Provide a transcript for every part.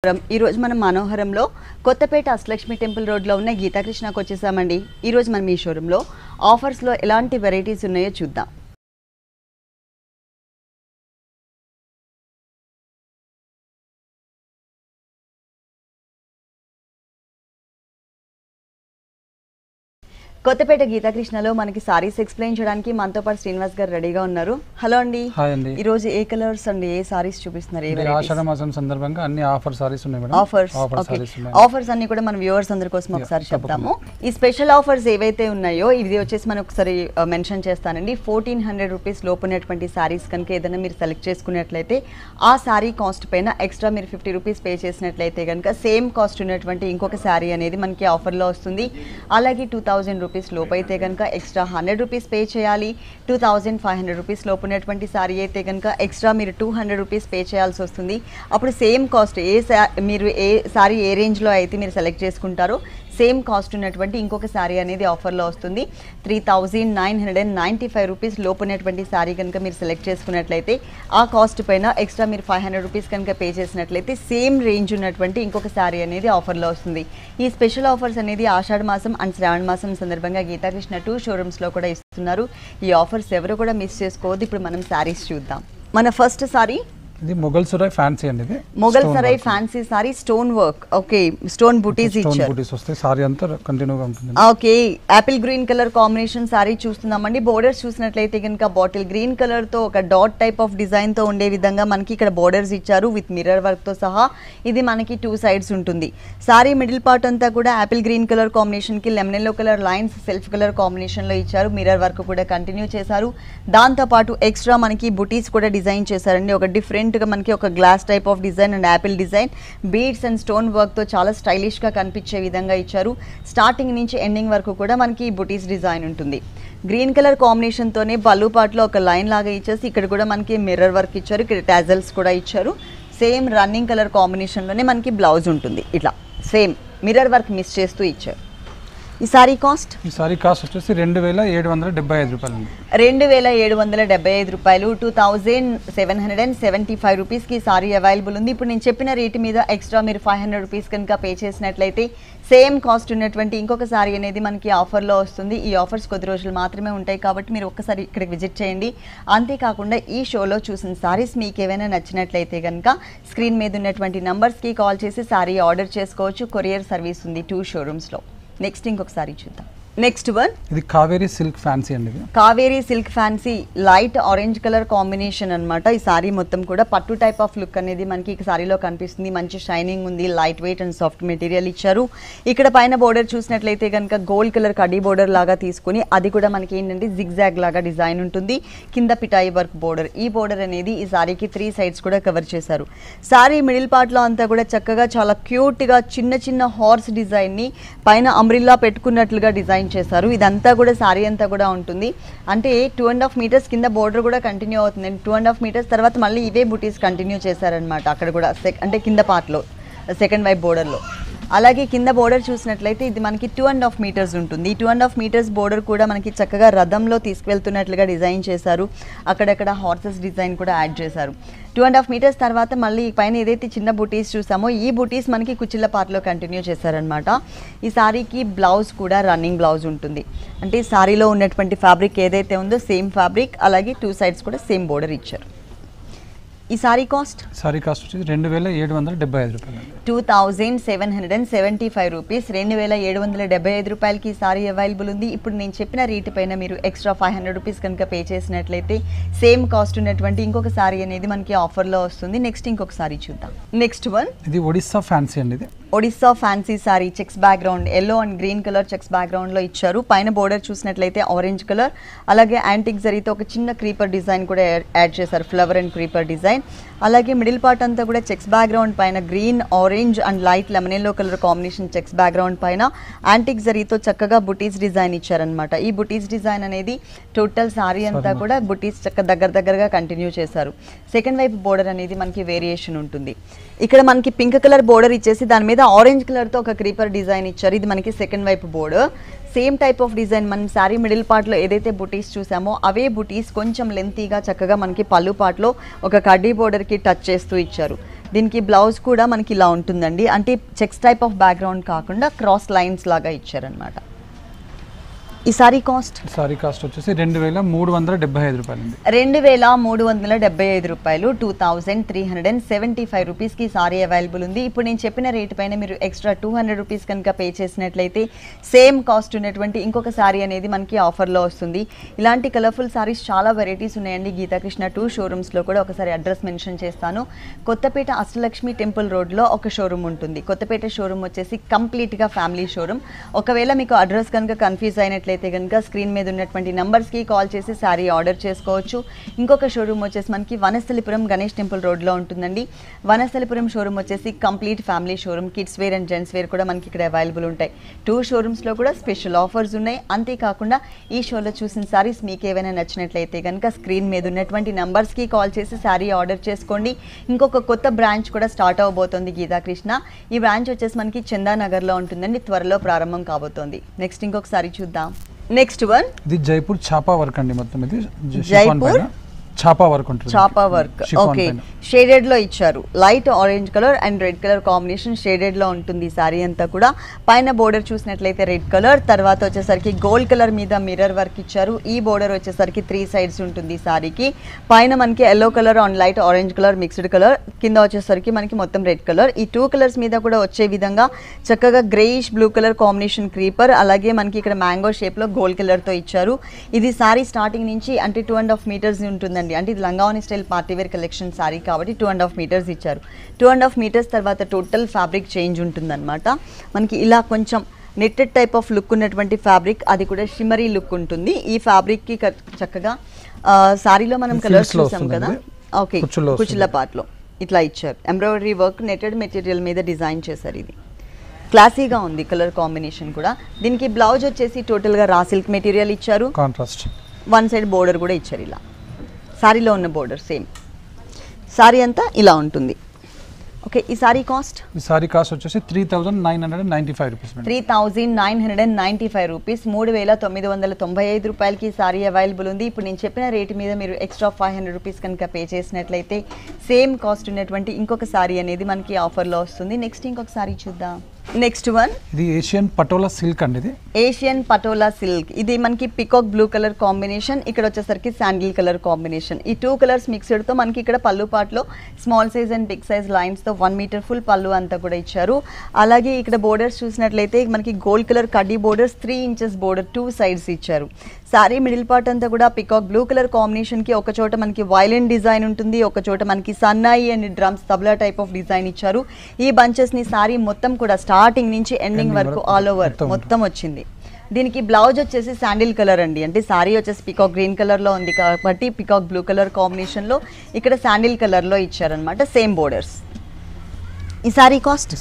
ఈ రోజు మనం మనోహరంలో కొత్తపేట అష్టలక్ష్మి టెంపుల్ రోడ్ లో ఉన్న గీతాకృష్ణకి వచ్చేసామండి. ఈ రోజు మనం ఈ షోరూమ్ లో ఆఫర్స్ లో ఎలాంటి వెరైటీస్ ఉన్నాయో చూద్దాం. కొత్తపేట గీతాకృష్ణలో మనకి సారీస్ ఎక్స్ప్లెయిన్ చేయడానికి మనతో పాటు శ్రీనివాస్ గారు రెడీగా ఉన్నారు. హలో అండి. హాయ్ అండి. ఈ రోజు ఏ కలర్స్ అండి, ఏ సారీస్ చూపిస్తున్నారు? ఆషాఢ మాసం సందర్భంగా అన్ని ఆఫర్ సారీస్ ఉన్నాయి మేడం. ఆఫర్స్ అన్ని కూడా మన వ్యూవర్స్ అందరి కోసం ఒకసారి చెప్తాము. ఈ స్పెషల్ ఆఫర్స్ ఏవైతే ఉన్నాయో ఇది వచ్చేసి మనం ఒకసారి మెన్షన్ చేస్తానండి. 1400 రూపీస్ లోపు ఉన్నటువంటి సారీస్ కనుక ఏదైనా మీరు సెలెక్ట్ చేసుకున్నట్లయితే ఆ సారీ కాస్ట్ పైన ఎక్స్ట్రా మీరు 50 రూపీస్ పే చేసినట్లయితే కనుక సేమ్ కాస్ట్ ఉన్నటువంటి ఇంకొక సారీ అనేది మనకి ఆఫర్లో వస్తుంది. అలాగే 2000 రూపీస్ లోపు అయితే కనుక ఎక్స్ట్రా 100 రూపీస్ పే చేయాలి. 2500 రూపీస్ లోపు ఉన్నటువంటి సారీ అయితే కనుక ఎక్స్ట్రా మీరు 200 రూపీస్ పే చేయాల్సి వస్తుంది. అప్పుడు సేమ్ కాస్ట్ మీరు ఏ సారీ ఏ రేంజ్లో అయితే మీరు సెలెక్ట్ చేసుకుంటారో సేమ్ కాస్ట్ ఉన్నటువంటి ఇంకొక శారీ అనేది ఆఫర్లో వస్తుంది. 3995 రూపీస్ లోపు ఉన్నటువంటి శారీ కనుక మీరు సెలెక్ట్ చేసుకున్నట్లయితే ఆ కాస్ట్ పైన ఎక్స్ట్రా మీరు 500 రూపీస్ కనుక పే చేసినట్లయితే సేమ్ రేంజ్ ఉన్నటువంటి ఇంకొక శారీ అనేది ఆఫర్లో వస్తుంది. ఈ స్పెషల్ ఆఫర్స్ అనేది ఆషాఢ మాసం అండ్ శ్రావణ మాసం సందర్భంగా గీతాకృష్ణ 2 షోరూమ్స్లో కూడా ఇస్తున్నారు. ఈ ఆఫర్స్ ఎవరు కూడా మిస్ చేసుకోవద్దు. ఇప్పుడు మనం శారీస్ చూద్దాం. మన ఫస్ట్ శారీ ఇది మొగల్ సరాయ్ ఫ్యాన్సీ అండి. ఇది Mughal Sarai fancy sari stone work. Okay, stone బుటీస్ ఇచ్చారు. బుటీస్ వస్తాయి. సారీ అంతా కంటిన్యూగా ఉంటుంది. Okay, apple green colour combination sari చూస్తున్నామండి. బోర్డర్స్ చూసినట్లయితే కనుక బాటిల్ గ్రీన్ కలర్ తో ఒక డాట్ టైప్ ఆఫ్ డిజైన్ తో ఉండే విధంగా మనకి ఇక్కడ బోర్డర్స్ ఇచ్చారు విత్ మిర్రర్ వర్క్ తో సహా. ఇది మనకి 2 సైడ్స్ ఉంటుంది. సారీ మిడిల్ పార్ట్ అంతా కూడా యాపిల్ గ్రీన్ కలర్ కాంబినేషన్ కి lemon yellow colour lines self colour combination లో ఇచ్చారు. మిర్రర్ వర్క్ కూడా కంటిన్యూ చేశారు. దాంతో పాటు ఎక్స్ట్రా మనకి బుటీస్ కూడా డిజైన్ చేశారండి. ఒక డిఫరెంట్ గా మనకి ఒక glass type of design and Apple design beads and stone work తో చాలా స్టైలిష్ గా కనిపించే విధంగా ఇచ్చారు. స్టార్టింగ్ నుంచి ఎండింగ్ వరకు కూడా మనకి బుటీస్ డిజైన్ ఉంటుంది. గ్రీన్ కలర్ కాంబినేషన్ తోనే పళ్ళు పాటలో ఒక లైన్ లాగా ఇచ్చేసి ఇక్కడ కూడా మనకి మిర్రర్ వర్క్ ఇచ్చారు. ఇక్కడ టాజల్స్ కూడా ఇచ్చారు. సేమ్ రన్నింగ్ కలర్ కాంబినేషన్ లోనే మనకి బ్లౌజ్ ఉంటుంది. ఇట్లా సేమ్ మిర్రర్ వర్క్ మిస్ చేస్తూ ఇచ్చారు. ఈ సారీ కాస్ట్ వచ్చేసి 2775 రూపాయలు. 2775 రూపాయలు. 2775 రూపీస్కి సారీ అవైలబుల్ ఉంది. ఇప్పుడు నేను చెప్పిన రేటు మీద ఎక్స్ట్రా మీరు 500 రూపీస్ కనుక పే చేసినట్లయితే సేమ్ కాస్ట్ ఉన్నటువంటి ఇంకొక సారీ అనేది మనకి ఆఫర్లో వస్తుంది. ఈ ఆఫర్స్ కొద్ది రోజులు మాత్రమే ఉంటాయి కాబట్టి మీరు ఒక్కసారి ఇక్కడికి విజిట్ చేయండి. అంతేకాకుండా ఈ షోలో చూసిన సారీస్ మీకు ఏమైనా నచ్చినట్లయితే కనుక స్క్రీన్ మీద ఉన్నటువంటి నంబర్స్కి కాల్ చేసి సారీ ఆర్డర్ చేసుకోవచ్చు. కొరియర్ సర్వీస్ ఉంది 2 షోరూమ్స్లో. నెక్స్ట్ ఇంకొకసారి చూద్దాం. నెక్స్ట్ వన్ ఇది కావేరీ సిల్క్ ఫ్యాన్సీ అండి. Kaveri silk fancy light orange colour combination అనమాట. ఈ సారీ మొత్తం కూడా పట్టు టైప్ ఆఫ్ లుక్ అనేది మనకి ఈ సారీలో కనిపిస్తుంది. మంచి షైనింగ్ ఉంది. Light weight and soft material ఇచ్చారు. ఇక్కడ పైన బోర్డర్ చూసినట్లయితే కనుక గోల్డ్ కలర్ కడీ బోర్డర్ లాగా తీసుకుని అది కూడా మనకి ఏంటంటే జిగ్జాగ్ లాగా డిజైన్ ఉంటుంది. కింద పిటాయి వర్క్ బోర్డర్. ఈ బోర్డర్ అనేది ఈ సారీకి 3 సైడ్స్ కూడా కవర్ చేశారు. సారీ మిడిల్ పార్ట్ లో అంతా కూడా చక్కగా చాలా క్యూట్ గా చిన్న చిన్న హార్స్ డిజైన్ ని పైన అంబ్రిల్లా పెట్టుకున్నట్లుగా డిజైన్ చేశారు. ఇదంతా కూడా సారీ అంతా కూడా ఉంటుంది. అంటే 2.5 మీటర్స్ కింద బోర్డర్ కూడా కంటిన్యూ అవుతుంది. 2.5 మీటర్స్ తర్వాత మళ్ళీ ఇవే బుటీస్ కంటిన్యూ చేశారనమాట. అక్కడ కూడా అంటే కింద పార్ట్లో సెకండ్ వైపు బోర్డర్లో. అలాగే కింద బోర్డర్ చూసినట్లయితే ఇది మనకి 2.5 మీటర్స్ ఉంటుంది. ఈ 2.5 మీటర్స్ బోర్డర్ కూడా మనకి చక్కగా రథంలో తీసుకువెళ్తున్నట్లుగా డిజైన్ చేశారు. అక్కడక్కడ హార్సెస్ డిజైన్ కూడా యాడ్ చేశారు. 2.5 మీటర్స్ తర్వాత మళ్ళీ పైన ఏదైతే చిన్న బుటీస్ చూసామో ఈ బుటీస్ మనకి కుచ్చిళ్ళ పార్ట్లో కంటిన్యూ చేశారనమాట. ఈ సారీకి బ్లౌజ్ కూడా రన్నింగ్ బ్లౌజ్ ఉంటుంది. అంటే సారీలో ఉన్నటువంటి ఫ్యాబ్రిక్ ఏదైతే ఉందో సేమ్ ఫ్యాబ్రిక్. అలాగే 2 సైడ్స్ కూడా సేమ్ బోర్డర్ ఇచ్చారు. ఈ సారీ కాస్ట్ వచ్చేసి 2775 రూపాయలు. 2775 రూపీస్. 2775 రూపాయలకి సారీ అవైలబుల్ ఉంది. ఇప్పుడు నేను చెప్పిన రేటు పైన మీరు ఎక్స్ట్రా 500 రూపీస్ కనుక పే చేసినట్లయితే సేమ్ కాస్ట్ ఉన్నటువంటి ఇంకొక సారీ అనేది మనకి ఆఫర్లో వస్తుంది. నెక్స్ట్ ఇంకొక సారీ చూద్దాం. నెక్స్ట్ వన్ ఇది ఒడిస్సా ఫ్యాన్సీ అండి. ఇది Odisha fancy sorry checks background yellow and green colour checks బ్యాక్గ్రౌండ్లో ఇచ్చారు. పైన బోర్డర్ చూసినట్లయితే ఆరెంజ్ కలర్. అలాగే యాంటిక్ జరీతో ఒక చిన్న క్రీపర్ డిజైన్ కూడా యాడ్ చేశారు. Flower and creeper design. అలాగే మిడిల్ పార్ట్ అంతా కూడా చెక్స్ బ్యాక్గ్రౌండ్ పైన green orange and light lemon yellow colour combination checks background పైన యాంటిక్ జరీతో చక్కగా బుటీస్ డిజైన్ ఇచ్చారనమాట. ఈ బుటీస్ డిజైన్ అనేది టోటల్ సారీ అంతా కూడా బుటీస్ దగ్గరగా కంటిన్యూ చేశారు. సెకండ్ వైపు బోర్డర్ అనేది మనకి వేరియేషన్ ఉంటుంది. ఇక్కడ మనకి పింక్ కలర్ బోర్డర్ ఇచ్చేసి దాని మీద ఆరెంజ్ కలర్ తో ఒక క్రీపర్ డిజైన్ ఇచ్చారు. ఇది మనకి సెకండ్ వైపు border. Same type of design మనం సారీ మిడిల్ పార్ట్లో ఏదైతే బుటీస్ చూసామో అవే బుటీస్ కొంచెం లెంతీగా చక్కగా మనకి పళ్ళు పార్ట్లో ఒక కడ్డీ బోర్డర్కి టచ్ చేస్తూ ఇచ్చారు. దీనికి బ్లౌజ్ కూడా మనకి ఇలా ఉంటుందండి, అంటే చెక్స్ టైప్ ఆఫ్ బ్యాక్గ్రౌండ్ కాకుండా క్రాస్ లైన్స్ లాగా ఇచ్చారనమాట. ఈ సారీ కాస్ట్ వచ్చేసి 2375 రూపాయలు. 2375 రూపాయలు, 2375 రూపీస్కి సారీ అవైలబుల్ ఉంది. ఇప్పుడు నేను చెప్పిన రేట్ పైన మీరు ఎక్స్ట్రా 200 రూపీస్ కనుక పే చేసినట్లయితే సేమ్ కాస్ట్ ఉన్నటువంటి ఇంకొక సారీ అనేది మనకి ఆఫర్లో వస్తుంది. ఇలాంటి కలర్ఫుల్ సారీస్ చాలా వెరైటీస్ ఉన్నాయండి గీతాకృష్ణ 2 షోరూమ్స్లో కూడా. ఒకసారి అడ్రస్ మెన్షన్ చేస్తాను. కొత్తపేట అష్టలక్ష్మి టెంపుల్ రోడ్లో ఒక షోరూమ్ ఉంటుంది. కొత్తపేట షోరూమ్ వచ్చేసి కంప్లీట్గా ఫ్యామిలీ షోరూమ్. ఒకవేళ మీకు అడ్రస్ కనుక కన్ఫ్యూజ్ అయినట్లయితే కనుక స్క్రీన్ మీద ఉన్నటువంటి నంబర్స్కి కాల్ చేసి శారీ ఆర్డర్ చేసుకోవచ్చు. ఇంకొక షోరూమ్ వచ్చేసి మనకి వనస్థలిపురం గణేష్ టెంపుల్ రోడ్లో ఉంటుందండి. వనస్థలిపురం షోరూమ్ వచ్చేసి complete family showroom. Kids wear and gents wear కూడా మనకి ఇక్కడ అవైలబుల్ ఉంటాయి. 2 షోరూమ్స్లో కూడా స్పెషల్ ఆఫర్స్ ఉన్నాయి. అంతేకాకుండా ఈ షోలో చూసిన శారీస్ మీకు ఏవైనా నచ్చినట్లయితే కనుక స్క్రీన్ మీద ఉన్నటువంటి నంబర్స్కి కాల్ చేసి శారీ ఆర్డర్ చేసుకోండి. ఇంకొక కొత్త బ్రాంచ్ కూడా స్టార్ట్ అవబోతోంది గీతాకృష్ణ. ఈ బ్రాంచ్ వచ్చేసి మనకి చందానగర్లో ఉంటుందండి, త్వరలో ప్రారంభం కాబోతోంది. నెక్స్ట్ ఇంకొక సారీ చూద్దాం. నెక్స్ట్ వన్, ఇది జైపూర్ ఛాపా వర్క్ అండి. మొత్తం ఇది జైపూర్ ఛాపా వర్క్ ఉంటుంది. ఛాపా వర్క్ ఓకే, షేడెడ్ లో ఇచ్చారు. Light orange colour and red colour combination shaded లో ఉంటుంది ఈ సారీ అంతా కూడా. పైన బోర్డర్ చూసినట్లయితే రెడ్ కలర్, తర్వాత వచ్చేసరికి గోల్డ్ కలర్ మీద మిర్రర్ వర్క్ ఇచ్చారు. ఈ బోర్డర్ వచ్చేసరికి 3 సైడ్స్ ఉంటుంది ఈ సారీకి. పైన మనకి yellow colour on light orange colour mixed colour, కింద వచ్చేసరికి మనకి మొత్తం రెడ్ కలర్. ఈ 2 కలర్స్ మీద కూడా వచ్చే విధంగా చక్కగా greyish blue colour combination creeper, అలాగే మనకి ఇక్కడ మ్యాంగో షేప్ లో గోల్డ్ కలర్ తో ఇచ్చారు. ఇది సారీ స్టార్టింగ్ నుంచి అంటే 2.5 మీటర్స్ ఉంటుందండి. అంటే ఇది లంగావని స్టైల్ పార్టీవేర్ కలెక్షన్ సారీ కాబట్టి 2.5 మీటర్స్ ఇచ్చారు. 2.5 మీటర్స్ తర్వాత టోటల్ ఫ్యాబ్రిక్ చేంజ్ ఉంటుందన్నమాట. మనకి ఇలా కొంచెం నెట్టెడ్ టైప్ ఆఫ్ లుక్ ఉన్నటువంటి ఫ్యాబ్రిక్, అది కూడా షిమరీ లుక్ ఉంటుంది. ఈ ఫ్యాబ్రిక్కి చక్కగా సారీలో మనం కలర్స్ చూసాం కదా, ఓకే కుచ్చుల పార్ట్లో ఇట్లా ఇచ్చారు. ఎంబ్రాయిడరీ వర్క్ నెట్టెడ్ మెటీరియల్ మీద డిజైన్ చేశారు. ఇది క్లాసీగా ఉంది కలర్ కాంబినేషన్ కూడా. దీనికి బ్లౌజ్ వచ్చేసి టోటల్గా రా సిల్క్ మెటీరియల్ ఇచ్చారు. కాంట్రాస్ట్ 1 సైడ్ బోర్డర్ కూడా ఇచ్చారు. ఇలా సారీలో ఉన్న బోర్డర్ సేమ్ సారీ అంతా ఇలా ఉంటుంది. ఓకే, ఈ సారీ కాస్ట్ వచ్చేసి 3995 రూపీస్. 3995 రూపీస్, 3995 రూపాయలకి సారీ అవైలబుల్ ఉంది. ఇప్పుడు నేను చెప్పిన రేటు మీద మీరు ఎక్స్ట్రా 500 రూపీస్ కనుక పే చేసినట్లయితే సేమ్ కాస్ట్ ఉన్నటువంటి ఇంకొక సారీ అనేది మనకి ఆఫర్లో వస్తుంది. నెక్స్ట్ ఇంకొక సారీ చూద్దాం. నెక్స్ట్ వన్, ఇది ఏషియన్ పటోలా సిల్క్ అండి. ఇది ఏషియన్ పటోలా సిల్క్. ఇది మనకి పికాక్ బ్లూ కలర్ కాంబినేషన్, ఇక్కడ వచ్చేసరికి శాండిల్ కలర్ కాంబినేషన్. ఈ 2 కలర్స్ మిక్స్డ్ తో మనకి ఇక్కడ పళ్ళు పాటలో small size and big size lines తో 1 మీటర్ ఫుల్ పళ్ళు అంతా కూడా ఇచ్చారు. అలాగే ఇక్కడ బోర్డర్స్ చూసినట్లయితే మనకి గోల్డ్ కలర్ కడ్డీ బోర్డర్స్ 3 ఇంచెస్ బోర్డర్ 2 సైడ్స్ ఇచ్చారు. సారీ మిడిల్ పార్ట్ అంతా కూడా పికాక్ బ్లూ కలర్ కాంబినేషన్ కి ఒక చోట మనకి వైలెన్ డిజైన్ ఉంటుంది, ఒక చోట మనకి సన్నాయి and drums tabla type of design ఇచ్చారు. ఈ బంచెస్ ని సారీ మొత్తం కూడా స్టార్టింగ్ నుంచి ఎండింగ్ వరకు ఆల్ ఓవర్ మొత్తం వచ్చింది. దీనికి బ్లౌజ్ వచ్చేసి శాండిల్ కలర్ అండి, అంటే సారీ వచ్చేసి పికాక్ గ్రీన్ కలర్ లో ఉంది కాబట్టి పికాక్ బ్లూ కలర్ కాంబినేషన్ లో ఇక్కడ శాండిల్ కలర్ లో ఇచ్చారనమాట. Same borders. ఈ సారీ కాస్ట్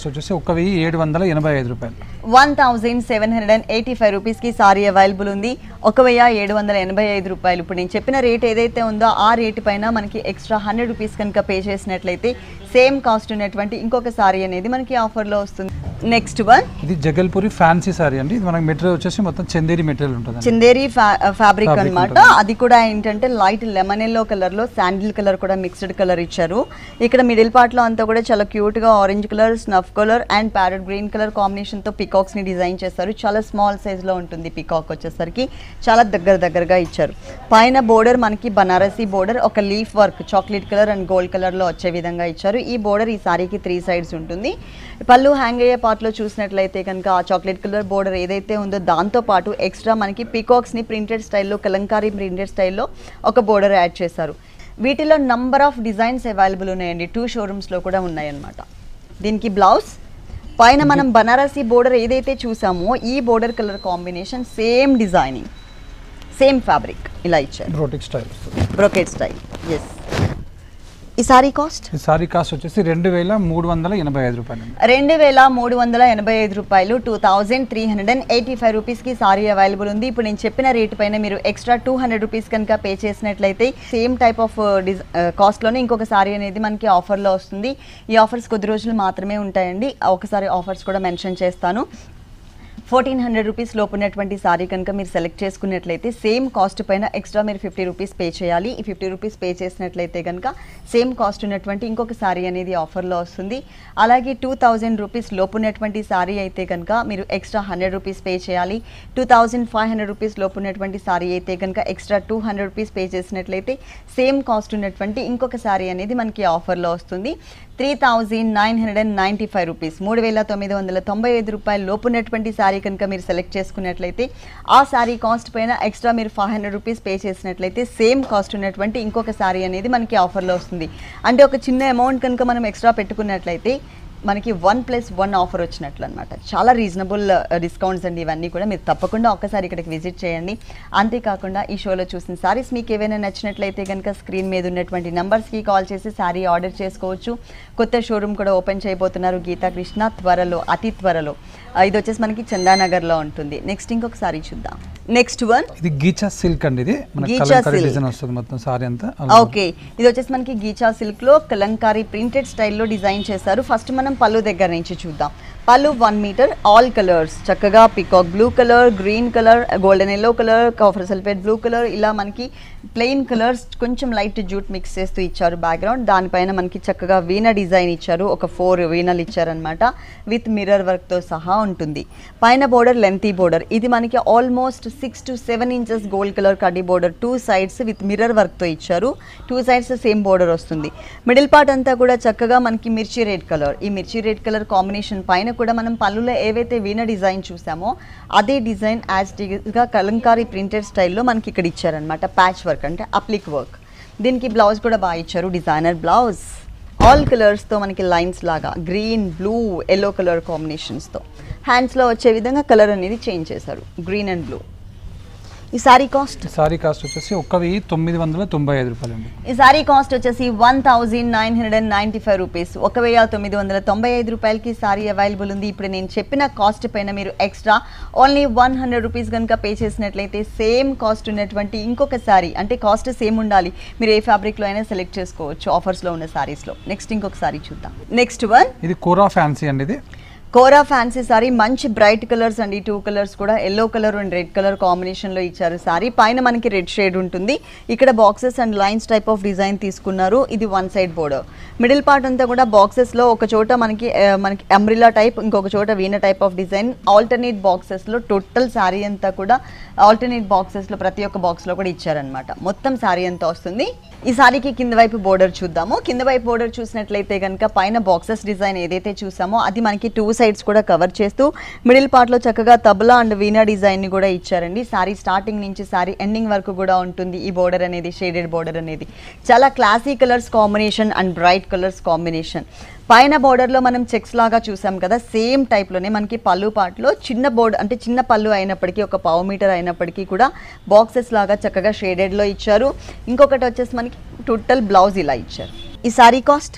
వచ్చేసి 1785 రూపాయలు. 1785 రూపీస్కి సారీ అవైలబుల్ ఉంది. 1785 రూపాయలు. ఇప్పుడు నేను చెప్పిన రేట్ ఏదైతే ఉందో ఆ రేటు పైన మనకి ఎక్స్ట్రా 100 రూపీస్ కనుక పే చేసినట్లయితే సేమ్ కాస్ట్ ఉన్నటువంటి ఇంకొక సారీ అనేది మనకి ఆఫర్లో వస్తుంది. నెక్స్ట్ వన్, ఇది జగల్పూరి ఫ్యాన్సీ సారీ అండి. ఇది మనకి మెటీరియల్ వచ్చేసి మొత్తం చందేరి మెటీరియల్ ఉంటుంది. చందేరి ఫ్యాబ్రిక్ అన్నమాట. అది కూడా ఏంటంటే లైట్ లెమన్ ఎల్లో కలర్ లో శాండిల్ కలర్ కూడా మిక్స్డ్ కలర్ ఇచ్చారు. ఇక్కడ మిడిల్ పార్ట్ లో అంతా కూడా చాలా క్యూట్ గా orange colour, snuff colour and parrot green colour combination తో పికాక్స్ ని డిజైన్ చేస్తారు. చాలా స్మాల్ సైజ్ లో ఉంటుంది పికాక్ వచ్చేసరికి, చాలా దగ్గరగా ఇచ్చారు. పైన బోర్డర్ మనకి బనారసీ బోర్డర్, ఒక leaf work chocolate colour and gold colour లో వచ్చే విధంగా ఇచ్చారు. ఈ బోర్డర్ ఈ సారీకి 3 సైడ్స్ ఉంటుంది. పళ్ళు హ్యాంగ్ అయ్యే పార్ట్ లో చూసినట్లయితే కనుక ఆ చాక్లెట్ కలర్ బోర్డర్ ఏదైతే ఉందో దాంతో పాటు ఎక్స్ట్రా మనకి పికాక్స్ ని ప్రింటెడ్ స్టైల్లో, కలంకారీ ప్రింటెడ్ స్టైల్లో ఒక బోర్డర్ యాడ్ చేశారు. వీటిలో నంబర్ ఆఫ్ డిజైన్స్ అవైలబుల్ ఉన్నాయండి. 2 షోరూమ్స్లో కూడా ఉన్నాయన్నమాట. దీనికి బ్లౌజ్ పైన మనం బనారసీ బోర్డర్ ఏదైతే చూసామో ఈ border colour combination same designing, same fabric ఇలా ఇచ్చారు. Brocade style. ఎస్. ఈ సారీ కాస్ట్ వచ్చేసి 2385 రూపాయలు. 2385 రూపాయలు. 2385 రూపీస్కి సారీ అవైలబుల్ ఉంది. ఇప్పుడు నేను చెప్పిన రేటు పైన మీరు ఎక్స్ట్రా 200 రూపీస్ కనుక పే చేసినట్లయితే సేమ్ టైప్ ఆఫ్ కాస్ట్లోనే ఇంకొక సారీ అనేది మనకి ఆఫర్లో వస్తుంది. ఈ ఆఫర్స్ కొద్ది రోజులు మాత్రమే ఉంటాయండి. ఒకసారి ఆఫర్స్ కూడా మెన్షన్ చేస్తాను. 1400 రూపీస్ లోపు ఉన్నటువంటి సారీ కనుక మీరు సెలెక్ట్ చేసుకున్నట్లయితే సేమ్ కాస్ట్ పైన ఎక్స్ట్రా మీరు 50 రూపీస్ పే చేయాలి. ఈ 50 రూపీస్ పే చేసినట్లయితే కనుక సేమ్ కాస్ట్ ఉన్నటువంటి ఇంకొక సారీ అనేది ఆఫర్లో వస్తుంది. అలాగే 2000 రూపీస్ లోపు ఉన్నటువంటి సారీ అయితే కనుక మీరు ఎక్స్ట్రా 100 రూపీస్ పే చేయాలి. 2500 రూపీస్ లోపు ఉన్నటువంటి సారీ అయితే కనుక ఎక్స్ట్రా 200 రూపీస్ పే చేసినట్లయితే సేమ్ కాస్ట్ ఉన్నటువంటి ఇంకొక సారీ అనేది మనకి ఆఫర్లో వస్తుంది. 3995 రూపీస్ 3995 రూపాయలు లోపు ఉన్నటువంటి సారీ కనుక మీరు సెలెక్ట్ చేసుకున్నట్లయితే ఆ సారీ కాస్ట్ పైన ఎక్స్ట్రా మీరు 500 రూపీస్ పే చేసినట్లయితే సేమ్ కాస్ట్ ఉన్నటువంటి ఇంకొక సారీ అనేది మనకి ఆఫర్లో వస్తుంది. అంటే ఒక చిన్న అమౌంట్ కనుక మనం ఎక్స్ట్రా పెట్టుకున్నట్లయితే మనకి 1+1 ఆఫర్ వచ్చినట్లు అనమాట. చాలా రీజనబుల్ డిస్కౌంట్స్ అండి ఇవన్నీ కూడా. మీరు తప్పకుండా ఒక్కసారి ఇక్కడికి విజిట్ చేయండి. అంతేకాకుండా ఈ షోలో చూసిన సారీస్ మీకు ఏవైనా నచ్చినట్లయితే కనుక స్క్రీన్ మీద ఉన్నటువంటి నెంబర్స్కి కాల్ చేసి సారీ ఆర్డర్ చేసుకోవచ్చు. కొత్త షోరూమ్ కూడా ఓపెన్ చేయబోతున్నారు గీతా కృష్ణ త్వరలో, అతి త్వరలో. ఇది వచ్చేసి మనకి చందానగర్లో ఉంటుంది. నెక్స్ట్ ఇంకొక సారీ చూద్దాం. నెక్స్ట్ వన్ ఇది గీచా సిల్క్ అండి. ఇది గీచా సిల్క్ డిజైన్ వస్తుంది మొత్తం సారీ అంతా. ఓకే, ఇది వచ్చేసి మనకి గీచా సిల్క్ లో కలంకారీ ప్రింటెడ్ స్టైల్లో డిజైన్ చేశారు. ఫస్ట్ మనం పళ్ళు దగ్గర నుంచి చూద్దాం. పళ్ళు 1 మీటర్, ఆల్ కలర్స్ చక్కగా peacock blue colour, green colour, golden yellow colour, copper sulphate blue colour, ఇలా మనకి ప్లెయిన్ కలర్స్ కొంచెం లైట్ జూట్ మిక్స్ చేస్తూ ఇచ్చారు బ్యాక్గ్రౌండ్. దానిపైన మనకి చక్కగా వీణ డిజైన్ ఇచ్చారు. ఒక 4 వీణలు ఇచ్చారనమాట. విత్ మిర్రర్ వర్క్తో సహా ఉంటుంది. పైన బోర్డర్ లెంతీ బోర్డర్. ఇది మనకి almost 6 to 7 inches gold colour కడ్డీ బోర్డర్. 2 సైడ్స్ విత్ మిర్రర్ వర్క్తో ఇచ్చారు. 2 సైడ్స్ సేమ్ బోర్డర్ వస్తుంది. మిడిల్ పార్ట్ అంతా కూడా చక్కగా మనకి మిర్చి రెడ్ కలర్. ఈ మిర్చి రెడ్ కలర్ కాంబినేషన్ పైన కూడా మనం పళ్ళులో ఏవైతే వీణ డిజైన్ చూసామో అదే డిజైన్ యాజ్ గా కలంకారీ ప్రింటెడ్ స్టైల్లో మనకి ఇక్కడ ఇచ్చారనమాట. ప్యాచ్ వర్క్ అంటే అప్లిక్ వర్క్. దీనికి బ్లౌజ్ కూడా బాగా ఇచ్చారు, డిజైనర్ బ్లౌజ్. ఆల్ కలర్స్తో మనకి లైన్స్ లాగా గ్రీన్, బ్లూ, ఎల్లో కలర్ కాంబినేషన్స్తో హ్యాండ్స్లో వచ్చే విధంగా కలర్ అనేది చేంజ్ చేశారు, గ్రీన్ అండ్ బ్లూ. ఈ సారీ కాస్ట్ వచ్చేసి 1995 రూపాయలు అండి. ఈ సారీ కాస్ట్ వచ్చేసి 1995 రూపీస్. 1995 రూపాయలకి సారీ అవైలబుల్ ఉంది. ఇప్పుడు నేను చెప్పిన కాస్ట్ పైన మీరు ఎక్స్ట్రా ఓన్లీ 100 రూపీస్ కనుక పే చేసినట్లయితే సేమ్ కాస్ట్ ఉన్నటువంటి ఇంకొక సారీ, అంటే కాస్ట్ సేమ్ ఉండాలి, మీరు ఏ ఫ్యాబ్రిక్లో అయినా సెలెక్ట్ చేసుకోవచ్చు ఆఫర్స్లో ఉన్న సారీస్లో. నెక్స్ట్ ఇంకొక సారీ చూద్దాం. నెక్స్ట్ వన్ ఇది కోరా ఫ్యాన్సీ అండి. ఇది కోరా ఫ్యాన్సీ సారీ, మంచి బ్రైట్ కలర్స్ అండి. 2 కలర్స్ కూడా yellow colour and red colour కాంబినేషన్లో ఇచ్చారు. సారీ పైన మనకి రెడ్ షేడ్ ఉంటుంది. ఇక్కడ boxes and lines type of design తీసుకున్నారు. ఇది 1 సైడ్ బోర్డర్. మిడిల్ పార్ట్ అంతా కూడా బాక్సెస్లో ఒక చోట మనకి అంబ్రిలా టైప్, ఇంకొక చోట veena type of design. Alternate బాక్సెస్లో టోటల్ సారీ అంతా కూడా ఆల్టర్నేట్ బాక్సెస్లో ప్రతి ఒక్క బాక్స్లో కూడా ఇచ్చారనమాట. మొత్తం సారీ అంతా వస్తుంది. ఈ సారీకి కింద వైపు బోర్డర్ చూద్దాము. కింద వైపు బోర్డర్ చూసినట్లయితే కనుక పైన బాక్సెస్ డిజైన్ ఏదైతే చూసామో అది మనకి 2 సైడ్స్ కూడా కవర్ చేస్తూ మిడిల్ పార్ట్లో చక్కగా తబలా అండ్ వీణా డిజైన్ని కూడా ఇచ్చారండి. సారీ స్టార్టింగ్ నుంచి సారీ ఎండింగ్ వరకు కూడా ఉంటుంది ఈ బోర్డర్ అనేది, షేడెడ్ బోర్డర్ అనేది. చాలా classy colours combination and bright colours combination. పైన బోర్డర్లో మనం చెక్స్ లాగా చూసాం కదా, సేమ్ టైప్లోనే మనకి పళ్ళు పార్ట్లో చిన్న బోర్డర్, అంటే చిన్న పళ్ళు అయినప్పటికీ, ఒక 1/2 మీటర్ అయినప్పటికీ కూడా బాక్సెస్ లాగా చక్కగా షేడెడ్లో ఇచ్చారు. ఇంకొకటి వచ్చేసి మనకి టోటల్ బ్లౌజ్ ఇలా ఇచ్చారు. ఈ సారీ కాస్ట్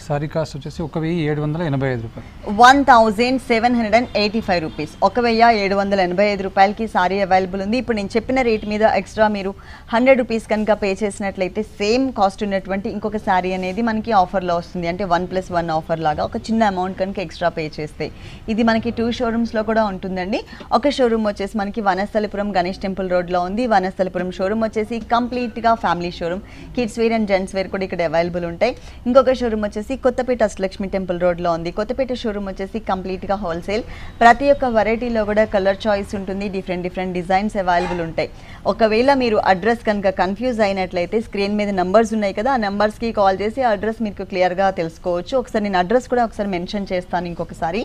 వచ్చేసి 1785 రూపాయలు. 1785 రూపీస్. 1785 రూపాయలకి సారీ అవైలబుల్ ఉంది. ఇప్పుడు నేను చెప్పిన రేట్ మీద ఎక్స్ట్రా మీరు 100 రూపీస్ కనుక పే చేసినట్లయితే సేమ్ కాస్ట్ ఉన్నటువంటి ఇంకొక సారీ అనేది మనకి ఆఫర్లో వస్తుంది. అంటే 1+1 ఆఫర్ లాగా ఒక చిన్న అమౌంట్ కనుక ఎక్స్ట్రా పే చేస్తే. ఇది మనకి 2 షోరూమ్స్లో కూడా ఉంటుందండి. ఒక షోరూమ్ వచ్చేసి మనకి వనస్థలిపురం గణేష్ టెంపుల్ రోడ్లో ఉంది. వనస్థలిపురం షోరూమ్ వచ్చేసి కంప్లీట్గా family showroom. Kids wear and gents wear కూడా ఇక్కడ అవైలబుల్ ఉంటాయి. ఇంకొక షోరూమ్ వచ్చేసి కొత్తపేట అష్టలక్ష్మి టెంపుల్ రోడ్లో ఉంది. కొత్తపేట షోరూమ్ వచ్చేసి కంప్లీట్గా హోల్సేల్. ప్రతి ఒక్క వెరైటీలో కూడా కలర్ చాయిస్ ఉంటుంది, డిఫరెంట్ డిజైన్స్ అవైలబుల్ ఉంటాయి. ఒకవేళ మీరు అడ్రస్ కనుక కన్ఫ్యూజ్ అయినట్లయితే స్క్రీన్ మీద నెంబర్స్ ఉన్నాయి కదా, ఆ నెంబర్స్కి కాల్ చేసి అడ్రస్ మీకు క్లియర్గా తెలుసుకోవచ్చు. ఒకసారి నేను అడ్రస్ కూడా ఒకసారి మెన్షన్ చేస్తాను ఇంకొకసారి.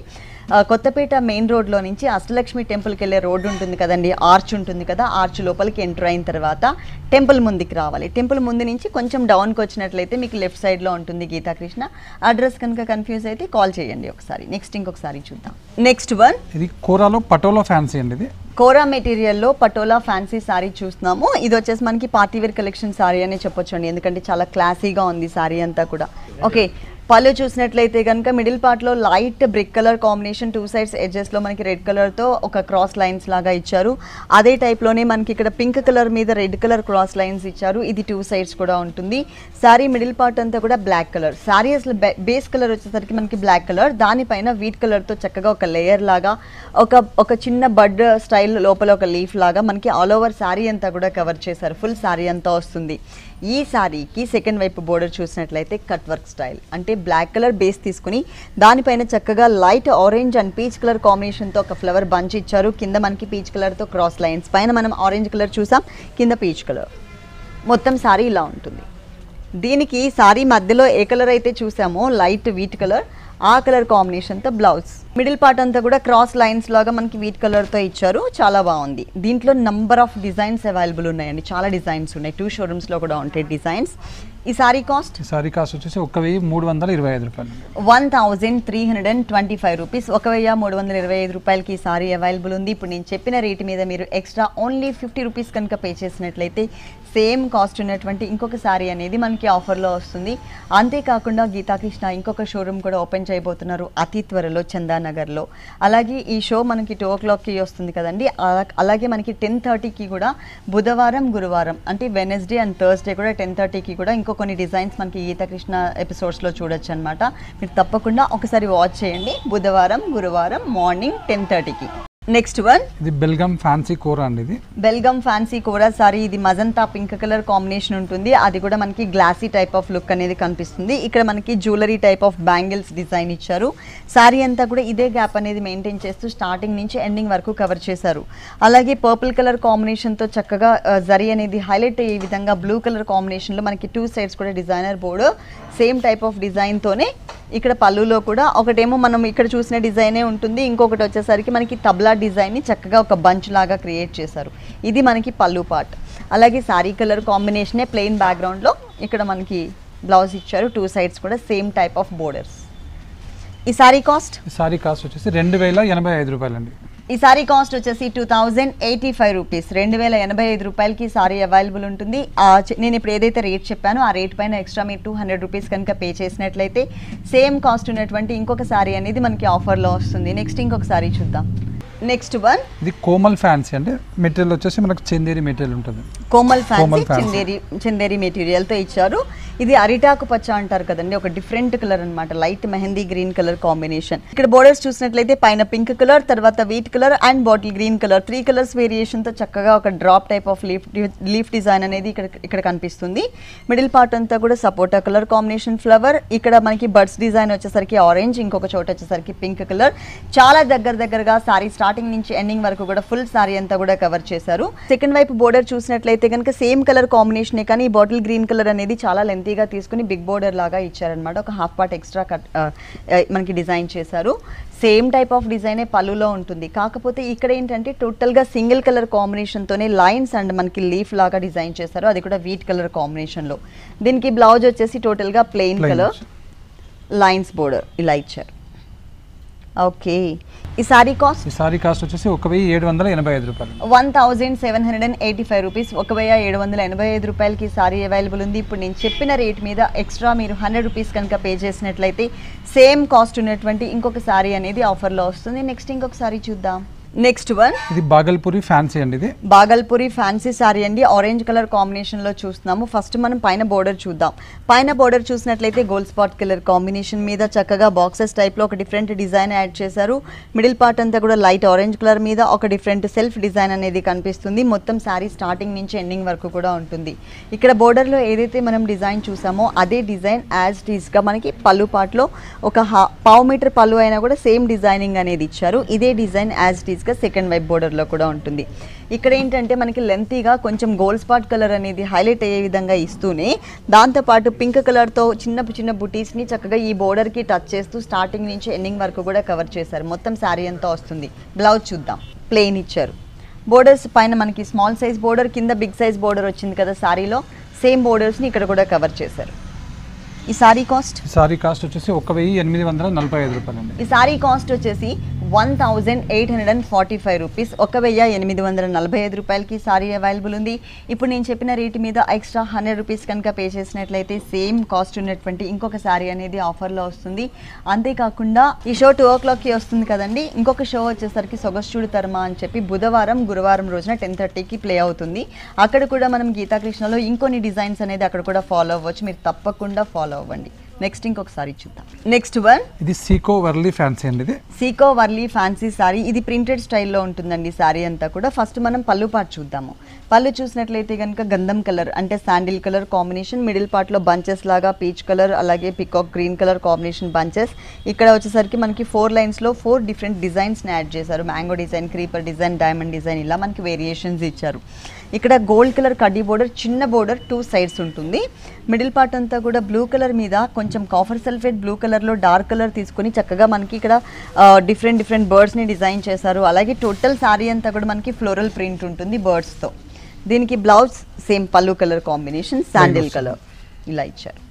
కొత్తపేట మెయిన్ రోడ్లో నుంచి అష్టలక్ష్మి టెంపుల్కి వెళ్ళే రోడ్డు ఉంటుంది కదండి, ఆర్చ్ ఉంటుంది కదా, ఆర్చ్ లోపలికి ఎంటర్ అయిన తర్వాత టెంపుల్ ముందుకి రావాలి. టెంపుల్ ముందు నుంచి కొంచెం డౌన్కి వచ్చినట్లయితే మీకు లెఫ్ట్ సైడ్లో ఉంటుంది గీతా కృష్ణ. అడ్రస్ కనుక కన్ఫ్యూజ్ అయితే కాల్ చేయండి ఒకసారి. నెక్స్ట్ ఇంకొకసారి చూద్దాం. నెక్స్ట్ వన్ ఇది కోరాలో పటోలా ఫ్యాన్సీ అండి. ఇది కోరా మెటీరియల్లో పటోలా ఫ్యాన్సీ సారీ చూస్తున్నాము. ఇది వచ్చేసి మనకి పార్టీవేర్ కలెక్షన్ సారీ అనే చెప్పొచ్చు అండి, ఎందుకంటే చాలా క్లాసీగా ఉంది సారీ అంతా కూడా. ఓకే, పళ్ళు చూసినట్లయితే కనుక మిడిల్ పార్ట్లో light brick colour combination, 2 sides ఎడ్జెస్లో మనకి రెడ్ కలర్తో ఒక క్రాస్ లైన్స్ లాగా ఇచ్చారు. అదే టైప్లోనే మనకి ఇక్కడ పింక్ కలర్ మీద రెడ్ కలర్ క్రాస్ లైన్స్ ఇచ్చారు. ఇది 2 సైడ్స్ కూడా ఉంటుంది. శారీ మిడిల్ పార్ట్ అంతా కూడా బ్లాక్ కలర్. శారీ అసలు బేస్ కలర్ వచ్చేసరికి మనకి బ్లాక్ కలర్, దానిపైన వీట్ కలర్తో చక్కగా ఒక లేయర్ లాగా ఒక చిన్న బడ్ స్టైల్ లోపల ఒక లీఫ్ లాగా మనకి ఆల్ ఓవర్ శారీ అంతా కూడా కవర్ చేశారు. ఫుల్ శారీ అంతా వస్తుంది. ఈ శారీకి సెకండ్ వైపు బోర్డర్ చూసినట్లయితే కట్ వర్క్ స్టైల్, అంటే బ్లాక్ కలర్ బేస్ తీసుకుని దానిపైన చక్కగా light orange and peach colour కాంబినేషన్తో ఒక ఫ్లవర్ బంచ్ ఇచ్చారు. కింద మనకి పీచ్ కలర్తో క్రాస్ లైన్స్, పైన మనం ఆరెంజ్ కలర్ చూసాం, కింద పీచ్ కలర్. మొత్తం శారీ ఇలా ఉంటుంది. దీనికి శారీ మధ్యలో ఏ కలర్ అయితే చూసామో లైట్ వీట్ కలర్, ఆ కలర్ కాంబినేషన్తో బ్లౌజ్. మిడిల్ పార్ట్ అంతా కూడా క్రాస్ లైన్స్ లాగా మనకి వీట్ కలర్తో ఇచ్చారు. చాలా బాగుంది. దీంట్లో నంబర్ ఆఫ్ డిజైన్స్ అవైలబుల్ ఉన్నాయండి. చాలా డిజైన్స్ ఉన్నాయి. 2 షోరూమ్స్లో కూడా ఉంటాయి డిజైన్స్. ఈ సారీ కాస్ట్ వచ్చేసి 1325 రూపాయలు, 1325 రూపీస్. 1325 రూపాయలకి ఈ సారీ అవైలబుల్ ఉంది. ఇప్పుడు నేను చెప్పిన రేట్ మీద మీరు ఎక్స్ట్రా ఓన్లీ 50 రూపీస్ కనుక పే చేసినట్లయితే సేమ్ కాస్ట్ ఉన్నటువంటి ఇంకొక సారీ అనేది మనకి ఆఫర్లో వస్తుంది. అంతేకాకుండా గీతాకృష్ణ ఇంకొక షోరూమ్ కూడా ఓపెన్ చేయబోతున్నారు అతి త్వరలో చందానగర్లో. అలాగే ఈ షో మనకి 2 o'clockకి వస్తుంది కదండి. అలాగే మనకి 10:30కి కూడా బుధవారం, గురువారం అంటే వెనస్డే అండ్ థర్స్డే కూడా 10:30కి కూడా కొన్ని డిజైన్స్ మనకి గీతాకృష్ణ ఎపిసోడ్స్లో చూడొచ్చు అనమాట. మీరు తప్పకుండా ఒకసారి వాచ్ చేయండి. బుధవారం, గురువారం మార్నింగ్ 10:30కి. నెక్స్ట్ వన్, ఇది బెల్గమ్ ఫ్యాన్సీ కోరా అండి. ఇది బెల్గమ్ ఫ్యాన్సీ కోరా సారీ. ఇది మజంతా పింక్ కలర్ కాంబినేషన్ ఉంటుంది. అది కూడా మనకి గ్లాసీ టైప్ ఆఫ్ లుక్ అనేది కనిపిస్తుంది. ఇక్కడ మనకి jewellery type of bangles design ఇచ్చారు. సారీ అంతా కూడా ఇదే గ్యాప్ అనేది మెయింటైన్ చేస్తూ స్టార్టింగ్ నుంచి ఎండింగ్ వరకు కవర్ చేశారు. అలాగే పర్పుల్ కలర్ కాంబినేషన్తో చక్కగా జరీ అనేది హైలైట్ అయ్యే విధంగా బ్లూ కలర్ కాంబినేషన్లో మనకి 2 సైడ్స్ కూడా designer board same type of డిజైన్తోనే ఇక్కడ పళ్ళులో కూడా ఒకటేమో మనం ఇక్కడ చూసిన డిజైనే ఉంటుంది. ఇంకొకటి వచ్చేసరికి మనకి తబ్లా డిజైన్ని చక్కగా ఒక బంచ్ లాగా క్రియేట్ చేశారు. ఇది మనకి పళ్ళు పార్ట్. అలాగే సారీ కలర్ కాంబినేషనే ప్లెయిన్ బ్యాక్గ్రౌండ్లో ఇక్కడ మనకి బ్లౌజ్ ఇచ్చారు. 2 సైడ్స్ కూడా సేమ్ టైప్ ఆఫ్ బోర్డర్స్. ఈ సారీ కాస్ట్ వచ్చేసి 2085 రూపాయలండి. ఈ సారీ కాస్ట్ వచ్చేసి 2085 రూపీస్, 2085 రూపాయలకి సారీ అవైలబుల్ ఉంటుంది. నేను ఇప్పుడు ఏదైతే రేట్ చెప్పానో ఆ రేట్ పైన ఎక్స్ట్రా మీరు 200 రూపీస్ కనుక పే చేసినట్లయితే సేమ్ కాస్ట్ ఉన్నటువంటి ఇంకొక సారీ అనేది మనకి ఆఫర్లో వస్తుంది. నెక్స్ట్ ఇంకొక సారీ చూద్దాం. నెక్స్ట్ వన్, ఇది కోమల్ ఫ్యాన్సీ అంటే మెటీరియల్ వచ్చేసి మనకు చందేరి మెటీరియల్ ఉంటుంది. కోమల్ ఫ్యాన్సీ చందేరి మెటీరియల్తో ఇచ్చారు. ఇది అరిటాకు పచ్చ అంటారు కదండి, ఒక డిఫరెంట్ కలర్ అనమాట. Light mehendi green colour combination. ఇక్కడ బోర్డర్స్ చూసినట్లయితే పైన పింక్ కలర్, తర్వాత wheat colour and bottle green colour, 3 colours వేరియేషన్తో చక్కగా ఒక drop type of leaf design అనేది ఇక్కడ కనిపిస్తుంది. మిడిల్ పార్ట్ అంతా కూడా సపోటా కలర్ కాంబినేషన్ ఫ్లవర్. ఇక్కడ మనకి బర్డ్స్ డిజైన్ వచ్చేసరికి ఆరెంజ్, ఇంకొక చోట వచ్చేసరికి పింక్ కలర్. చాలా దగ్గరగా సారీ స్టార్టింగ్ నుంచి ఎండింగ్ వరకు కూడా ఫుల్ సారీ అంతా కూడా కవర్ చేశారు. సెకండ్ వైపు బోర్డర్ చూసినట్లయితే కనుక సేమ్ కలర్ కాంబినేషనే, కానీ ఈ బాటిల్ గ్రీన్ కలర్ అనేది చాలా లెంతీగా తీసుకుని బిగ్ బోర్డర్ లాగా ఇచ్చారనమాట. ఒక హాఫ్ పార్ట్ ఎక్స్ట్రా కట్ మనకి డిజైన్ చేశారు. సేమ్ టైప్ ఆఫ్ డిజైనే పళ్ళులో ఉంటుంది. కాకపోతే ఇక్కడ ఏంటంటే టోటల్గా సింగిల్ కలర్ కాంబినేషన్తోనే లైన్స్ అండ్ మనకి లీఫ్ లాగా డిజైన్ చేశారు. అది కూడా వీట్ కలర్ కాంబినేషన్లో. దీనికి బ్లౌజ్ వచ్చేసి టోటల్గా ప్లెయిన్ కలర్ లైన్స్ బోర్డర్ ఇలా ఇచ్చారు. ఓకే, ఈ సారీ కాస్ట్ వచ్చేసి 1785 రూపాయలు, 1785 రూపీస్. 1785 రూపాయలకి సారీ అవైలబుల్ ఉంది. ఇప్పుడు నేను చెప్పిన రేట్ మీద ఎక్స్ట్రా మీరు 100 రూపీస్ కనుక పే చేసినట్లయితే సేమ్ కాస్ట్ ఉన్నటువంటి ఇంకొక సారీ అనేది ఆఫర్లో వస్తుంది. నెక్స్ట్ ఇంకొక సారీ చూద్దాం. నెక్స్ట్ వన్, ఇది బాగల్పూరి ఫ్యాన్సీ అండి. ఇది బాగల్పూరి ఫ్యాన్సీ సారీ అండి. ఆరెంజ్ కలర్ కాంబినేషన్ లో చూస్తున్నాము. ఫస్ట్ మనం పైన బోర్డర్ చూద్దాం. పైన బోర్డర్ చూసినట్లయితే గోల్డ్ స్పాట్ కలర్ కాంబినేషన్ మీద చక్కగా బాక్సెస్ టైప్ లో ఒక డిఫరెంట్ డిజైన్ యాడ్ చేశారు. మిడిల్ పార్ట్ అంతా కూడా లైట్ ఆరెంజ్ కలర్ మీద ఒక డిఫరెంట్ సెల్ఫ్ డిజైన్ అనేది కనిపిస్తుంది. మొత్తం సారీ స్టార్టింగ్ నుంచి ఎండింగ్ వరకు కూడా ఉంటుంది. ఇక్కడ బోర్డర్ లో ఏదైతే మనం డిజైన్ చూసామో అదే డిజైన్ యాజ్ ఇట్ ఈస్ గా మనకి పళ్ళు పార్ట్ లో ఒక పావు మీటర్ పళ్ళు అయినా కూడా సేమ్ డిజైనింగ్ అనేది ఇచ్చారు. ఇదే డిజైన్ యాజ్ ఇట్ ఈస్ గా సెకండ్ వైపు బోర్డర్ లో కూడా ఉంటుంది. ఇక్కడ ఏంటంటే మనకి లెంతీగా కొంచెం గోల్డ్ స్పాట్ కలర్ అనేది హైలైట్ అయ్యే విధంగా ఇస్తూనే దాంతోపాటు పింక్ కలర్తో చిన్న బుటీస్ని చక్కగా ఈ బోర్డర్కి టచ్ చేస్తూ స్టార్టింగ్ నుంచి ఎండింగ్ వరకు కూడా కవర్ చేశారు. మొత్తం శారీ అంతా వస్తుంది. బ్లౌజ్ చూద్దాం. ప్లెయిన్ ఇచ్చారు. బోర్డర్స్ పైన మనకి స్మాల్ సైజ్ బోర్డర్, కింద బిగ్ సైజ్ బోర్డర్ వచ్చింది కదా శారీలో. సేమ్ బోర్డర్స్ని ఇక్కడ కూడా కవర్ చేశారు. ఈ సారీ కాస్ట్? ఈ సారీ కాస్ట్ వచ్చేసి 1845 రూపాయలండి. ఈ సారీ కాస్ట్ వచ్చేసి 1845 రూపీస్, 1845 రూపాయలకి సారీ అవైలబుల్ ఉంది. ఇప్పుడు నేను చెప్పిన రేటు మీద ఎక్స్ట్రా 100 రూపీస్ కనుక పే చేసినట్లయితే సేమ్ కాస్ట్ ఉన్నటువంటి ఇంకొక సారీ అనేది ఆఫర్లో వస్తుంది. అంతేకాకుండా ఈ షో 2 o'clockకి వస్తుంది కదండి. ఇంకొక షో వచ్చేసరికి సొగస్చూడు తర్మా అని చెప్పి బుధవారం గురువారం రోజున 10:30కి ప్లే అవుతుంది. అక్కడ కూడా మనం గీతాకృష్ణలో ఇంకొన్ని డిజైన్స్ అనేది అక్కడ కూడా ఫాలో అవ్వచ్చు. మీరు తప్పకుండా ఫాలో అవ్వండి. నెక్స్ట్ ఇంకొకసారి చూద్దాం. నెక్స్ట్ వన్, ఇది సీకో వర్లీ ఫ్యాన్సీ అండి. ఇది సీకో వర్లీ ఫ్యాన్సీ సారీ. ఇది ప్రింటెడ్ స్టైల్లో ఉంటుందండి సారీ అంతా కూడా. ఫస్ట్ మనం పళ్ళు పార్ట్ చూద్దాము. పళ్ళు చూసినట్లయితే కనుక గంధం కలర్ అంటే శాండిల్ కలర్ కాంబినేషన్, మిడిల్ పార్ట్లో బంచెస్ లాగా పీచ్ కలర్ అలాగే peacock green colour combination bunches. ఇక్కడ వచ్చేసరికి మనకి 4 లైన్స్లో 4 డిఫరెంట్ డిజైన్స్ని యాడ్ చేశారు. Mango design, creeper design, diamond design, ఇలా మనకి వేరియేషన్స్ ఇచ్చారు. ఇక్కడ గోల్డ్ కలర్ కడ్డీ బోర్డర్, చిన్న బోర్డర్ 2 సైడ్స్ ఉంటుంది. మిడిల్ పార్ట్ అంతా కూడా బ్లూ కలర్ మీద కొంచెం కాఫర్ సల్ఫేట్ బ్లూ కలర్లో డార్క్ కలర్ తీసుకుని చక్కగా మనకి ఇక్కడ డిఫరెంట్ బర్డ్స్ని డిజైన్ చేశారు. అలాగే టోటల్ సారీ అంతా కూడా మనకి ఫ్లోరల్ ప్రింట్ ఉంటుంది బర్డ్స్తో. దీనికి బ్లౌజ్ సేమ్ పళ్ళు కలర్ కాంబినేషన్, శాండిల్ కలర్ ఇలా ఇచ్చారు.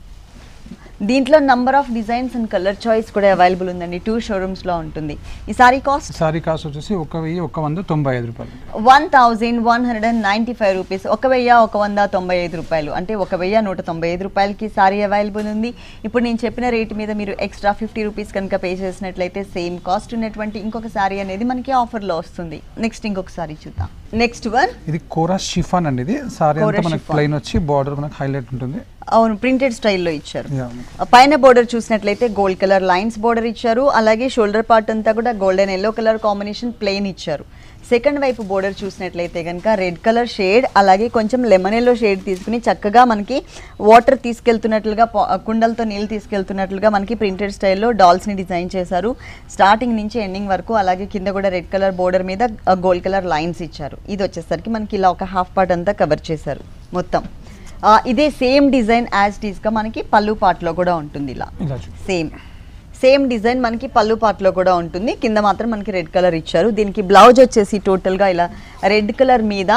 దీంట్లో number of designs and colour choice కూడా అవైలబుల్ ఉందండి. 2 షోరూమ్స్లో ఉంటుంది. ఈ సారీ కాస్ట్? సారీ కాస్ట్ వచ్చేసి 1195 రూపాయలు. 1195 రూపీస్, 1195 రూపాయలు, అంటే 1195 రూపాయలకి సారీ అవైలబుల్ ఉంది. ఇప్పుడు నేను చెప్పిన రేటు మీద మీరు ఎక్స్ట్రా 50 రూపీస్ కనుక పే చేసినట్లయితే సేమ్ కాస్ట్ ఉన్నటువంటి ఇంకొక సారీ అనేది మనకి ఆఫర్లో వస్తుంది. నెక్స్ట్ ఇంకొక సారీ చూద్దాం. నెక్స్ట్ వన్, ఇది కోరా షిఫాన్ అండి. ఇది సారీ అంతా మనకి ప్లెయిన్ వచ్చి బార్డర్ మనకి హైలైట్ ఉంటుంది. అవును, ప్రింటెడ్ స్టైల్లో ఇచ్చారు. పైన బోర్డర్ చూసినట్లయితే గోల్డ్ కలర్ లైన్స్ బోర్డర్ ఇచ్చారు. అలాగే షోల్డర్ పార్ట్ అంతా కూడా golden yellow colour combination plain ఇచ్చారు. సెకండ్ వైపు బోర్డర్ చూసినట్లయితే కనుక రెడ్ కలర్ షేడ్ అలాగే కొంచెం లెమన్ ఎల్లో షేడ్ తీసుకుని చక్కగా మనకి వాటర్ తీసుకెళ్తున్నట్లుగా, కుండలతో నీళ్ళు తీసుకెళ్తున్నట్లుగా మనకి ప్రింటెడ్ స్టైల్లో డాల్స్ని డిజైన్ చేశారు. స్టార్టింగ్ నుంచి ఎండింగ్ వరకు. అలాగే కింద కూడా రెడ్ కలర్ బోర్డర్ మీద గోల్డ్ కలర్ లైన్స్ ఇచ్చారు. ఇది వచ్చేసరికి మనకి ఇలా ఒక హాఫ్ పార్ట్ అంతా కవర్ చేశారు మొత్తం. ఇదే సేమ్ డిజైన్ యాజ్ టీస్గా మనకి పళ్ళు పార్ట్లో కూడా ఉంటుంది. ఇలా సేమ్ డిజైన్ మనకి పళ్ళు పార్ట్లో కూడా ఉంటుంది. కింద మాత్రం మనకి రెడ్ కలర్ ఇచ్చారు. దీనికి బ్లౌజ్ వచ్చేసి టోటల్గా ఇలా రెడ్ కలర్ మీద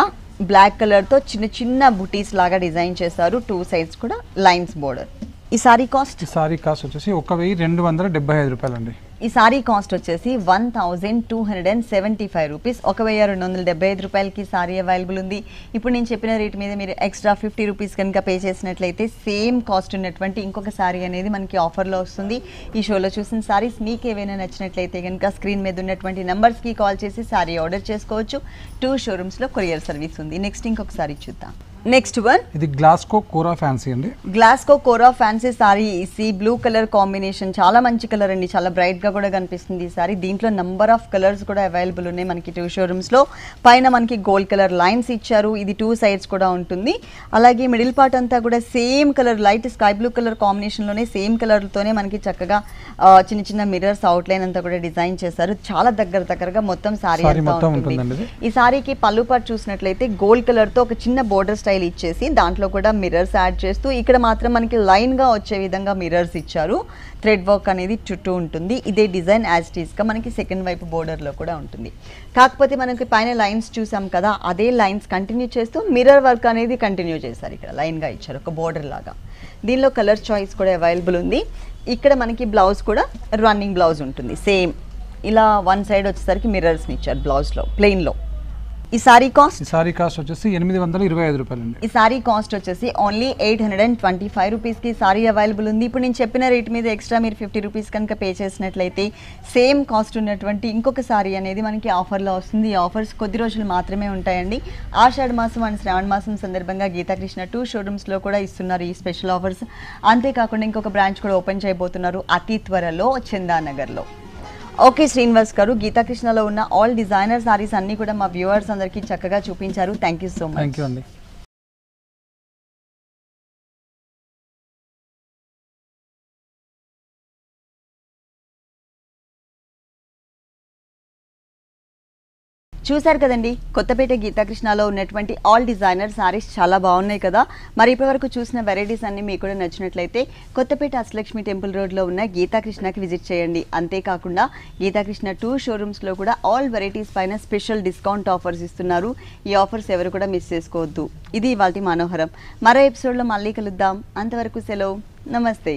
బ్లాక్ కలర్తో చిన్న చిన్న బుటీస్ లాగా డిజైన్ చేశారు. 2 సైడ్స్ కూడా లైన్స్ బోర్డర్. ఈ సారీ కాస్ట్? ఈ సారీ కాస్ట్ వచ్చేసి 1275 రూపాయలు అండి. ఈ సారీ కాస్ట్ వచ్చేసి 1275 రూపీస్, 1275 రూపాయలకి సారీ అవైలబుల్ ఉంది. ఇప్పుడు నేను చెప్పిన రేట్ మీద మీరు ఎక్స్ట్రా 50 రూపీస్ కనుక పే చేసినట్లయితే సేమ్ కాస్ట్ ఉన్నటువంటి ఇంకొక సారీ అనేది మనకి ఆఫర్లో వస్తుంది. ఈ షోలో చూసిన సారీస్ మీకు ఏవైనా నచ్చినట్లయితే కనుక స్క్రీన్ మీద ఉన్నటువంటి నెంబర్స్కి కాల్ చేసి సారీ ఆర్డర్ చేసుకోవచ్చు. 2 షోరూమ్స్లో కొరియర్ సర్వీస్ ఉంది. నెక్స్ట్ ఇంకొక సారీ చూద్దాం. నెక్స్ట్ వన్, ఇది గ్లాస్కో కోరా ఫ్యాన్సీ అండి. గ్లాస్కో kora fancy sari. Sea blue colour combination, చాలా మంచి కలర్ అండి, చాలా బ్రైట్ గా కూడా కనిపిస్తుంది ఈ సారీ. దీంట్లో నంబర్ ఆఫ్ కలర్స్ కూడా అవైలబుల్ ఉన్నాయి మనకి 2 షోరూమ్స్ లో. పైన మనకి గోల్డ్ కలర్ లైన్స్ ఇచ్చారు. ఇది 2 సైడ్స్ కూడా ఉంటుంది. అలాగే మిడిల్ పార్ట్ అంతా కూడా same colour light sky blue colour combination లోనే సేమ్ కలర్ తోనే మనకి చక్కగా చిన్న చిన్న మిర్రర్స్ అవుట్ లైన్ అంతా కూడా డిజైన్ చేశారు. చాలా దగ్గరగా మొత్తం సారీ అంతా ఉంటుంది. ఈ సారీకి పళ్ళు పార్ట్ చూసినట్లయితే గోల్డ్ కలర్ తో ఒక చిన్న బోర్డర్ స్టైల్ ఇచ్చేసి దాంట్లో కూడా మిర్రర్స్ యాడ్ చేస్తూ ఇక్కడ మాత్రం మనకి లైన్ గా వచ్చే విధంగా మిర్రర్స్ ఇచ్చారు. థ్రెడ్ వర్క్ అనేది చుట్టూ ఉంటుంది. ఇదే డిజైన్ యాజ్ ఇట్ ఈస్ గా మనకి సెకండ్ వైపు బోర్డర్ లో కూడా ఉంటుంది. కాకపోతే మనకి పైన లైన్స్ చూసాం కదా, అదే లైన్స్ కంటిన్యూ చేస్తూ మిర్రర్ వర్క్ అనేది కంటిన్యూ చేశారు. ఇక్కడ లైన్ గా ఇచ్చారు ఒక బోర్డర్ లాగా. దీనిలో కలర్ చాయిస్ కూడా అవైలబుల్ ఉంది. ఇక్కడ మనకి బ్లౌజ్ కూడా రన్నింగ్ బ్లౌజ్ ఉంటుంది. సేమ్ ఇలా 1 సైడ్ వచ్చేసరికి మిర్రర్స్ని ఇచ్చారు బ్లౌజ్లో ప్లెయిన్లో. ఈ సారీ కాస్ట్? ఈ సారీ కాస్ట్ వచ్చేసి 825 రూపాయలు అండి. ఈ సారీ కాస్ట్ వచ్చేసి ఓన్లీ 825 రూపీస్కి సారీ అవైలబుల్ ఉంది. ఇప్పుడు నేను చెప్పిన రేట్ మీద ఎక్స్ట్రా మీరు 50 రూపీస్ కనుక పే చేసినట్లయితే సేమ్ కాస్ట్ ఉన్నటువంటి ఇంకొక సారీ అనేది మనకి ఆఫర్లో వస్తుంది. ఈ ఆఫర్స్ కొద్ది రోజులు మాత్రమే ఉంటాయండి. ఆషాఢ మాసం అండ్ శ్రావణ మాసం సందర్భంగా గీతాకృష్ణ 2 షోరూమ్స్లో కూడా ఇస్తున్నారు ఈ స్పెషల్ ఆఫర్స్. అంతేకాకుండా ఇంకొక బ్రాంచ్ కూడా ఓపెన్ చేయబోతున్నారు అతి త్వరలో చందానగర్లో. ఓకే శ్రీనివాస్ గారు, గీతాకృష్ణలో ఉన్న ఆల్ డిజైనర్ సారీస్ అన్ని కూడా మా వ్యూవర్స్ అందరికీ చక్కగా చూపించారు. Thank you so much. Thank you అండి. చూశారు కదండి, కొత్తపేట గీతాకృష్ణలో ఉన్నటువంటి ఆల్ డిజైనర్ సారీస్ చాలా బాగున్నాయి కదా. మరి ఇప్పటివరకు చూసిన వెరైటీస్ అన్ని మీకు కూడా నచ్చినట్లయితే కొత్తపేట అష్టలక్ష్మి టెంపుల్ రోడ్లో ఉన్న గీతాకృష్ణకి విజిట్ చేయండి. అంతేకాకుండా గీతాకృష్ణ 2 షోరూమ్స్లో కూడా ఆల్ వెరైటీస్ పైన స్పెషల్ డిస్కౌంట్ ఆఫర్స్ ఇస్తున్నారు. ఈ ఆఫర్స్ ఎవరు కూడా మిస్ చేసుకోవద్దు. ఇది ఇవాల్టి మనోహరం. మరో ఎపిసోడ్లో మళ్ళీ కలుద్దాం. అంతవరకు సెలవు. నమస్తే.